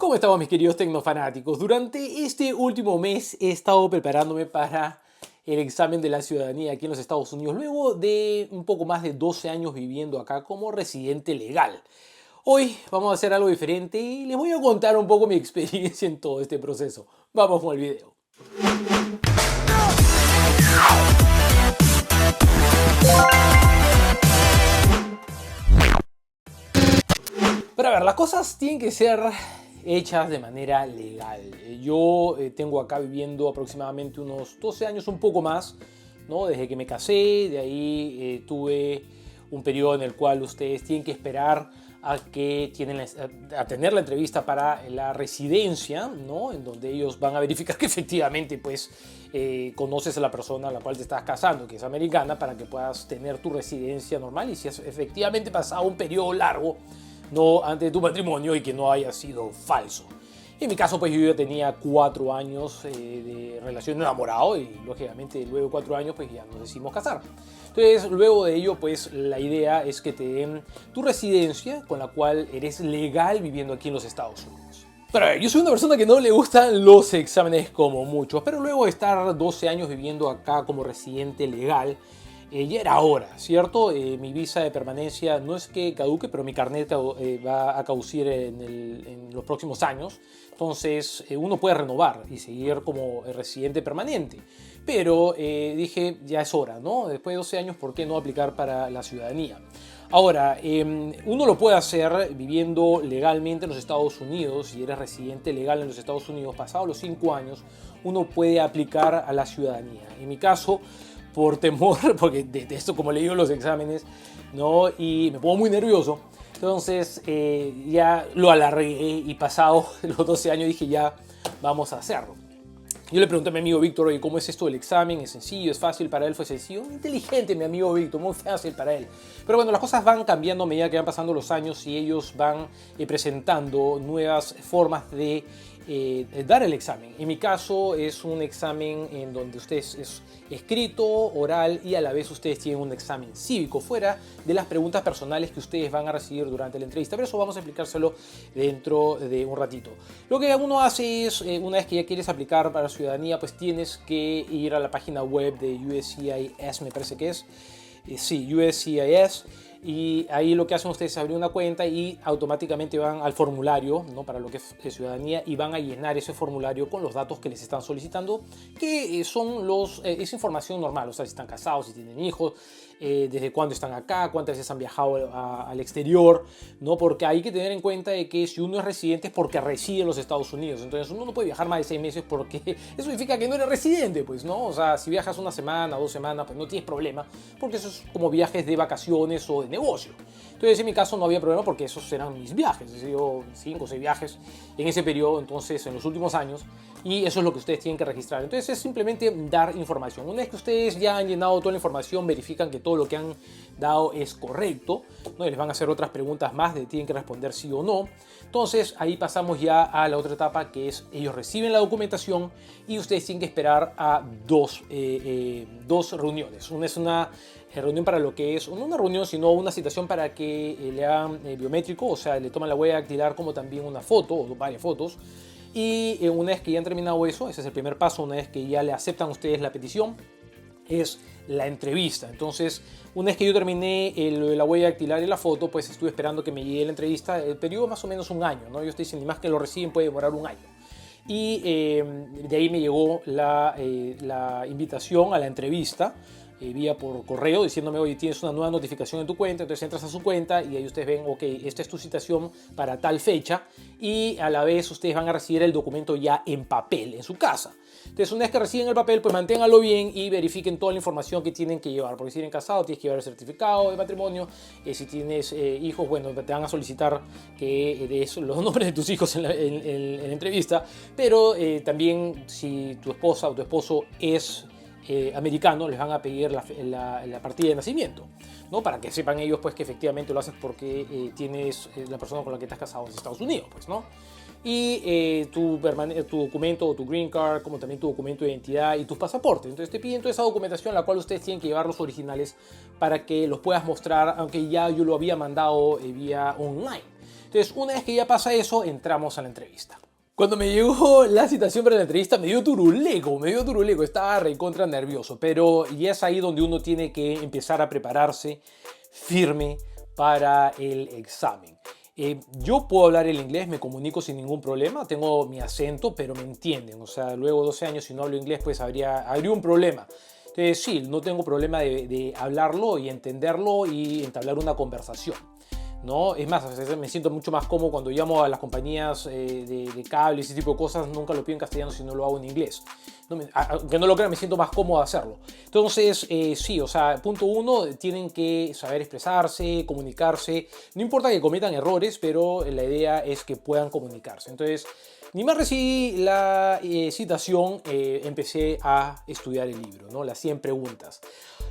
¿Cómo estamos, mis queridos tecnofanáticos? Durante este último mes he estado preparándome para el examen de la ciudadanía aquí en los Estados Unidos, luego de un poco más de 12 años viviendo acá como residente legal. Hoy vamos a hacer algo diferente y les voy a contar un poco mi experiencia en todo este proceso. Vamos con el video. Pero a ver, las cosas tienen que ser hechas de manera legal. Yo tengo acá viviendo aproximadamente unos 12 años, un poco más, ¿no? Desde que me casé, de ahí tuve un periodo en el cual ustedes tienen que esperar a tener la entrevista para la residencia, ¿no? En donde ellos van a verificar que efectivamente pues, conoces a la persona a la cual te estás casando, que es americana, para que puedas tener tu residencia normal y si has efectivamente pasado un periodo largo, no antes de tu matrimonio, y que no haya sido falso. En mi caso, pues yo ya tenía 4 años de relación enamorado y lógicamente luego de 4 años pues ya nos decidimos casar. Entonces luego de ello pues la idea es que te den tu residencia con la cual eres legal viviendo aquí en los Estados Unidos. Pero a ver, yo soy una persona que no le gustan los exámenes como muchos, pero luego de estar 12 años viviendo acá como residente legal, ya era hora, ¿cierto? Mi visa de permanencia no es que caduque, pero mi carnet va a caducir en los próximos años. Entonces uno puede renovar y seguir como residente permanente. Pero dije, ya es hora, ¿no? Después de 12 años, ¿por qué no aplicar para la ciudadanía? Ahora, uno lo puede hacer viviendo legalmente en los Estados Unidos. Si eres residente legal en los Estados Unidos, pasados los 5 años, uno puede aplicar a la ciudadanía. En mi caso, por temor, porque detesto como le digo los exámenes, ¿no? Y me pongo muy nervioso. Entonces ya lo alargué y pasado los 12 años dije ya vamos a hacerlo. Yo le pregunté a mi amigo Víctor, oye, ¿cómo es esto del examen? ¿Es sencillo? ¿Es fácil? Para él fue sencillo. Inteligente mi amigo Víctor, muy fácil para él. Pero bueno, las cosas van cambiando a medida que van pasando los años y ellos van presentando nuevas formas de dar el examen. En mi caso es un examen en donde ustedes es escrito, oral y a la vez ustedes tienen un examen cívico fuera de las preguntas personales que ustedes van a recibir durante la entrevista. Pero eso vamos a explicárselo dentro de un ratito. Lo que uno hace es, una vez que ya quieres aplicar para la ciudadanía, pues tienes que ir a la página web de USCIS, me parece que es. Sí, USCIS. Y ahí lo que hacen ustedes es abrir una cuenta y automáticamente van al formulario, ¿no? Para lo que es ciudadanía, y van a llenar ese formulario con los datos que les están solicitando, que son es información normal, o sea, si están casados, si tienen hijos, desde cuándo están acá, cuántas veces han viajado al exterior, ¿no? Porque hay que tener en cuenta de que si uno es residente es porque reside en los Estados Unidos, entonces uno no puede viajar más de 6 meses porque eso significa que no eres residente, pues, ¿no? O sea, si viajas una semana, 2 semanas, pues no tienes problema, porque eso es como viajes de vacaciones o de negocio. Entonces en mi caso no había problema porque esos eran mis viajes, he sido 5 o 6 viajes en ese periodo, entonces en los últimos años, y eso es lo que ustedes tienen que registrar. Entonces es simplemente dar información. Una vez que ustedes ya han llenado toda la información, verifican que todo lo que han dado es correcto, ¿no? Y les van a hacer otras preguntas más, tienen que responder sí o no. Entonces ahí pasamos ya a la otra etapa, que es ellos reciben la documentación y ustedes tienen que esperar a dos reuniones. Una es una reunión para lo que es, no una reunión, sino una citación para que le hagan biométrico, o sea, le toman la huella dactilar como también una foto o varias fotos. Y una vez que ya han terminado eso, ese es el primer paso, una vez que ya le aceptan ustedes la petición, es la entrevista. Entonces, una vez que yo terminé la huella dactilar y la foto, pues estuve esperando que me llegue la entrevista. El periodo más o menos un año, ¿no? Yo estoy diciendo, ni más que lo reciben puede demorar un año. Y de ahí me llegó la invitación a la entrevista vía por correo diciéndome, oye, tienes una nueva notificación en tu cuenta. Entonces entras a su cuenta y ahí ustedes ven, ok, esta es tu citación para tal fecha, y a la vez ustedes van a recibir el documento ya en papel en su casa. Entonces una vez que reciben el papel, pues manténganlo bien y verifiquen toda la información que tienen que llevar, porque si tienen casado tienes que llevar el certificado de matrimonio, si tienes hijos, bueno, te van a solicitar que des los nombres de tus hijos en la entrevista, pero también si tu esposa o tu esposo es americano, les van a pedir la partida de nacimiento, ¿no? Para que sepan ellos pues que efectivamente lo haces porque tienes la persona con la que estás casado en Estados Unidos, pues, ¿no? Y tu documento o tu green card, como también tu documento de identidad y tus pasaportes. Entonces te piden toda esa documentación, la cual ustedes tienen que llevar los originales para que los puedas mostrar, aunque ya yo lo había mandado vía online. Entonces, una vez que ya pasa eso, entramos a la entrevista. Cuando me llegó la citación para la entrevista me dio turuleco, estaba recontra nervioso, pero ya es ahí donde uno tiene que empezar a prepararse firme para el examen. Yo puedo hablar el inglés, me comunico sin ningún problema, tengo mi acento, pero me entienden. O sea, luego de 12 años si no hablo inglés, pues habría un problema. Entonces sí, no tengo problema de hablarlo y entenderlo y entablar una conversación, ¿no? Es más, a veces me siento mucho más cómodo cuando llamo a las compañías de cable y ese tipo de cosas, nunca lo pido en castellano si no lo hago en inglés. Aunque no lo crean, me siento más cómodo de hacerlo. Entonces, sí, o sea, punto uno, tienen que saber expresarse, comunicarse. No importa que cometan errores, pero la idea es que puedan comunicarse. Entonces, ni más recibí la citación, empecé a estudiar el libro, ¿no? Las 100 preguntas.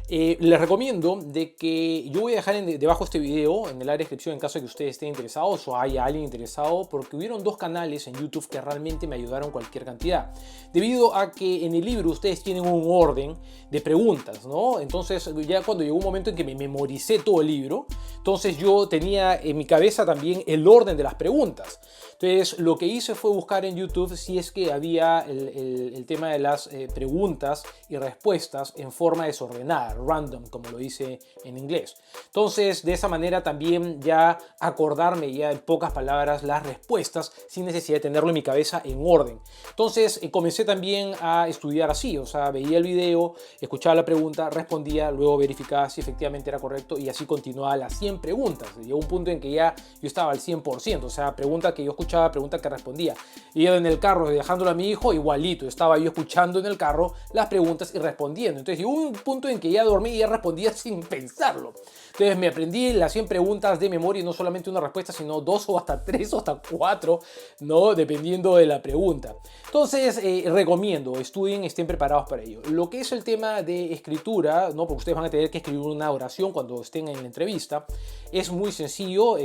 Les recomiendo de que yo voy a dejar debajo de este video, en el área de descripción, en caso de que ustedes estén interesados o haya alguien interesado, porque hubieron 2 canales en YouTube que realmente me ayudaron cualquier cantidad. Debido a que en el libro ustedes tienen un orden de preguntas, ¿no? Entonces ya cuando llegó un momento en que me memoricé todo el libro, entonces yo tenía en mi cabeza también el orden de las preguntas. Entonces lo que hice fue buscar en YouTube si es que había el tema de las preguntas y respuestas en forma desordenada, random, como lo dice en inglés. Entonces de esa manera también ya acordarme ya en pocas palabras las respuestas sin necesidad de tenerlo en mi cabeza en orden. Entonces comencé también a estudiar así, o sea, veía el video, escuchaba la pregunta, respondía, luego verificaba si efectivamente era correcto y así continuaba las 100 preguntas. Llegó un punto en que ya yo estaba al 100%, o sea, pregunta que yo escuchaba, pregunta que respondía. Y yo en el carro dejándolo a mi hijo, igualito, estaba yo escuchando en el carro las preguntas y respondiendo. Entonces llegó un punto en que ya dormí y ya respondía sin pensarlo. Entonces me aprendí las 100 preguntas de memoria y no solamente una respuesta, sino 2 o hasta 3 o hasta 4, ¿no? Dependiendo de la pregunta. Entonces recomiendo, estudien, estén preparados para ello. Lo que es el tema de escritura, ¿no? Porque ustedes van a tener que escribir una oración cuando estén en la entrevista, es muy sencillo.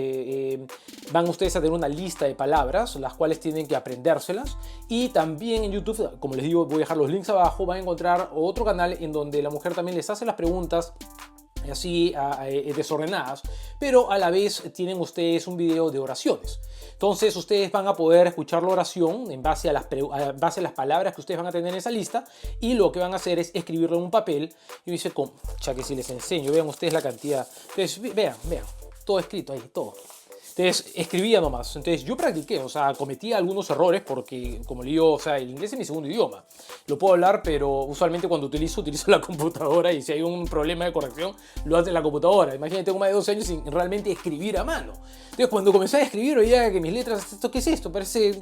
Van ustedes a tener una lista de palabras, las cuales tienen que aprendérselas. Y también en YouTube, como les digo, voy a dejar los links abajo, van a encontrar otro canal en donde la mujer también les hace las preguntas así desordenadas, pero a la vez tienen ustedes un video de oraciones. Entonces ustedes van a poder escuchar la oración en base a las palabras que ustedes van a tener en esa lista, y lo que van a hacer es escribirlo en un papel. Y dice, ya que si les enseño, vean ustedes la cantidad. Entonces vean, todo escrito ahí, todo. Entonces escribía nomás. Entonces yo practiqué, o sea, cometía algunos errores porque, como le digo, o sea, el inglés es mi segundo idioma. Lo puedo hablar, pero usualmente cuando utilizo la computadora, y si hay un problema de corrección, lo hace en la computadora. Imagínate, tengo más de 2 años sin realmente escribir a mano. Entonces cuando comencé a escribir, oía que mis letras, ¿esto qué es esto? Parece,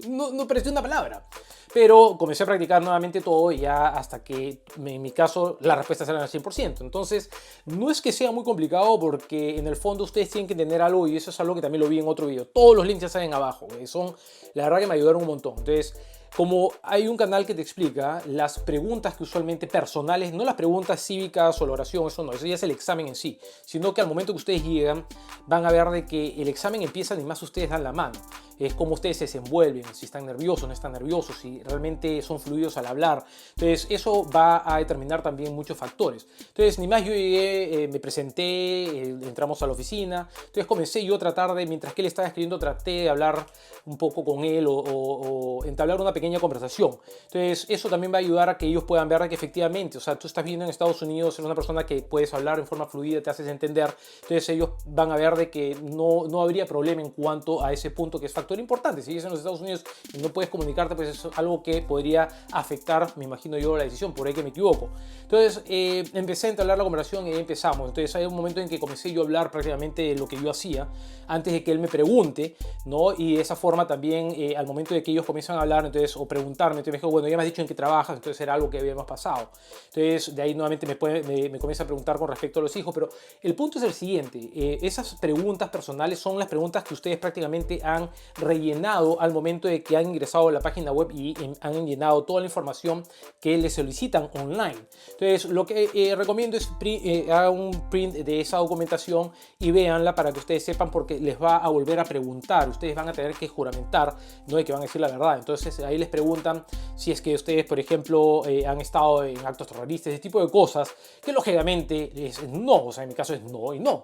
no parece una palabra. Pero comencé a practicar nuevamente todo, ya hasta que en mi caso las respuestas eran al 100%. Entonces no es que sea muy complicado, porque en el fondo ustedes tienen que entender algo, y eso es algo que también lo vi en otro video. Todos los links ya salen abajo, son la verdad que me ayudaron un montón. Entonces, como hay un canal que te explica las preguntas que usualmente personales, no las preguntas cívicas o la oración, eso ya es el examen en sí, sino que al momento que ustedes llegan van a ver de que el examen empieza ni más ustedes dan la mano. Es cómo ustedes se desenvuelven, si están nerviosos, no están nerviosos, si realmente son fluidos al hablar. Entonces eso va a determinar también muchos factores. Entonces ni más, yo llegué, me presenté, entramos a la oficina. Entonces comencé yo a tratar de, mientras que él estaba escribiendo, traté de hablar un poco con él o entablar una pequeña conversación. Entonces eso también va a ayudar a que ellos puedan ver que efectivamente, o sea, tú estás viendo en Estados Unidos, eres una persona que puedes hablar en forma fluida, te haces entender. Entonces ellos van a ver de que no habría problema en cuanto a ese punto, que es factor importante. Si vives en los Estados Unidos y no puedes comunicarte, pues es algo que podría afectar, me imagino yo, la decisión, por ahí que me equivoco. Entonces empecé a entablar la conversación y ahí empezamos. Entonces hay un momento en que comencé yo a hablar prácticamente de lo que yo hacía antes de que él me pregunte, ¿no? Y de esa forma también al momento de que ellos comienzan a hablar, entonces, o preguntarme, entonces me dijo, bueno, ya me has dicho en qué trabajas, entonces era algo que habíamos pasado. Entonces de ahí nuevamente me comienza a preguntar con respecto a los hijos, pero el punto es el siguiente. Esas preguntas personales son las preguntas que ustedes prácticamente han rellenado al momento de que han ingresado a la página web y han llenado toda la información que les solicitan online. Entonces lo que recomiendo es hagan un print de esa documentación y véanla para que ustedes sepan, porque les va a volver a preguntar. Ustedes van a tener que juramentar, no de que van a decir la verdad. Entonces ahí les preguntan si es que ustedes, por ejemplo, han estado en actos terroristas, ese tipo de cosas, que lógicamente es no, o sea, en mi caso es no y no.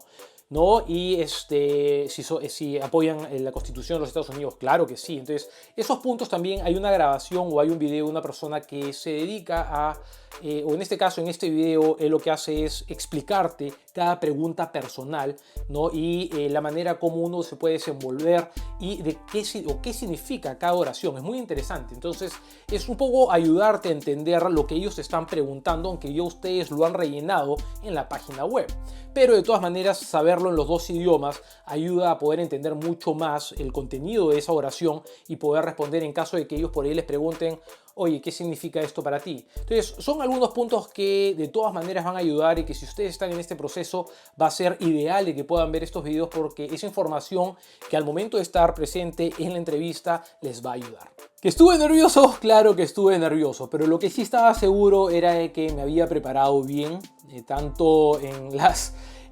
¿no? Y si apoyan la Constitución de los Estados Unidos, claro que sí. Entonces, esos puntos también hay una grabación o hay un video de una persona que se dedica a, o en este caso, en este video, él lo que hace es explicarte cada pregunta personal, ¿no? Y la manera como uno se puede desenvolver y de qué significa cada oración. Es muy interesante. Entonces, es un poco ayudarte a entender lo que ellos te están preguntando, aunque ya ustedes lo han rellenado en la página web. Pero de todas maneras, saberlo en los dos idiomas ayuda a poder entender mucho más el contenido de esa oración y poder responder en caso de que ellos por ahí les pregunten: oye, ¿qué significa esto para ti? Entonces, son algunos puntos que de todas maneras van a ayudar y que si ustedes están en este proceso va a ser ideal de que puedan ver estos videos, porque es información que al momento de estar presente en la entrevista les va a ayudar. ¿Que estuve nervioso? Claro que estuve nervioso, pero lo que sí estaba seguro era de que me había preparado bien, tanto en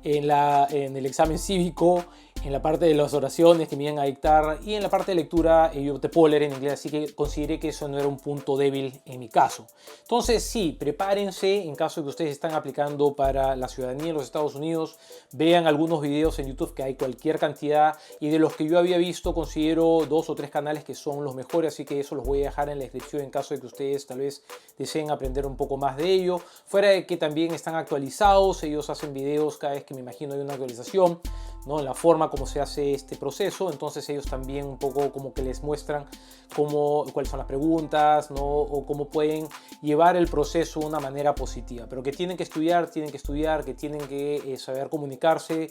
el examen cívico, en la parte de las oraciones que me iban a dictar y en la parte de lectura yo te puedo leer en inglés, así que consideré que eso no era un punto débil en mi caso. Entonces sí, prepárense en caso de que ustedes están aplicando para la ciudadanía en los Estados Unidos. Vean algunos videos en YouTube, que hay cualquier cantidad, y de los que yo había visto considero 2 o 3 canales que son los mejores, así que eso los voy a dejar en la descripción en caso de que ustedes tal vez deseen aprender un poco más de ello. Fuera de que también están actualizados, ellos hacen videos cada vez que me imagino hay una actualización, ¿no? En la forma como se hace este proceso. Entonces ellos también un poco como que les muestran cuáles son las preguntas, ¿no? O cómo pueden llevar el proceso de una manera positiva. Pero que tienen que estudiar, que tienen que saber comunicarse,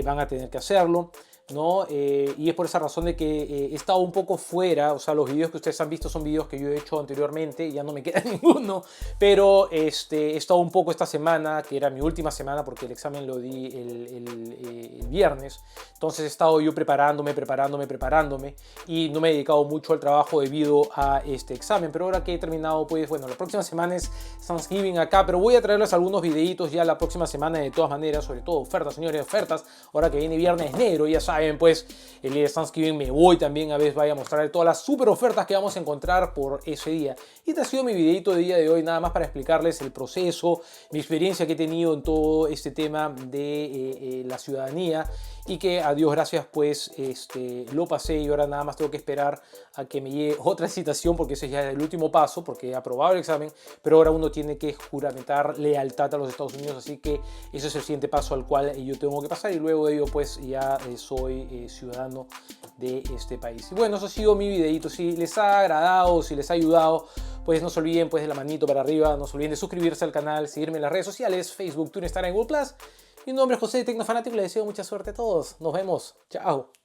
van a tener que hacerlo, ¿no? Y es por esa razón de que he estado un poco fuera. O sea, los videos que ustedes han visto son videos que yo he hecho anteriormente, ya no me queda ninguno, pero he estado un poco esta semana, que era mi última semana porque el examen lo di el viernes. Entonces he estado yo preparándome y no me he dedicado mucho al trabajo debido a este examen. Pero ahora que he terminado, pues bueno, la próxima semana es Thanksgiving acá, pero voy a traerles algunos videitos ya la próxima semana de todas maneras, sobre todo ofertas, señores, ofertas. Ahora que viene viernes negro, ya saben, pues el día de Thanksgiving me voy también a veces vaya a mostrar todas las super ofertas que vamos a encontrar por ese día. Y este ha sido mi videito de día de hoy, nada más para explicarles el proceso, mi experiencia que he tenido en todo este tema de la ciudadanía, y que a Dios gracias pues lo pasé, y ahora nada más tengo que esperar a que me llegue otra citación, porque ese ya es el último paso, porque he aprobado el examen, pero ahora uno tiene que juramentar lealtad a los Estados Unidos, así que ese es el siguiente paso al cual yo tengo que pasar, y luego de ello pues ya soy ciudadano de este país. Y bueno, eso ha sido mi videito. Si les ha agradado, si les ha ayudado, pues no se olviden pues de la manito para arriba, no se olviden de suscribirse al canal, seguirme en las redes sociales, Facebook, Twitter, Instagram y Google+. Mi nombre es José de Tecnofanático y les deseo mucha suerte a todos. Nos vemos. Chao.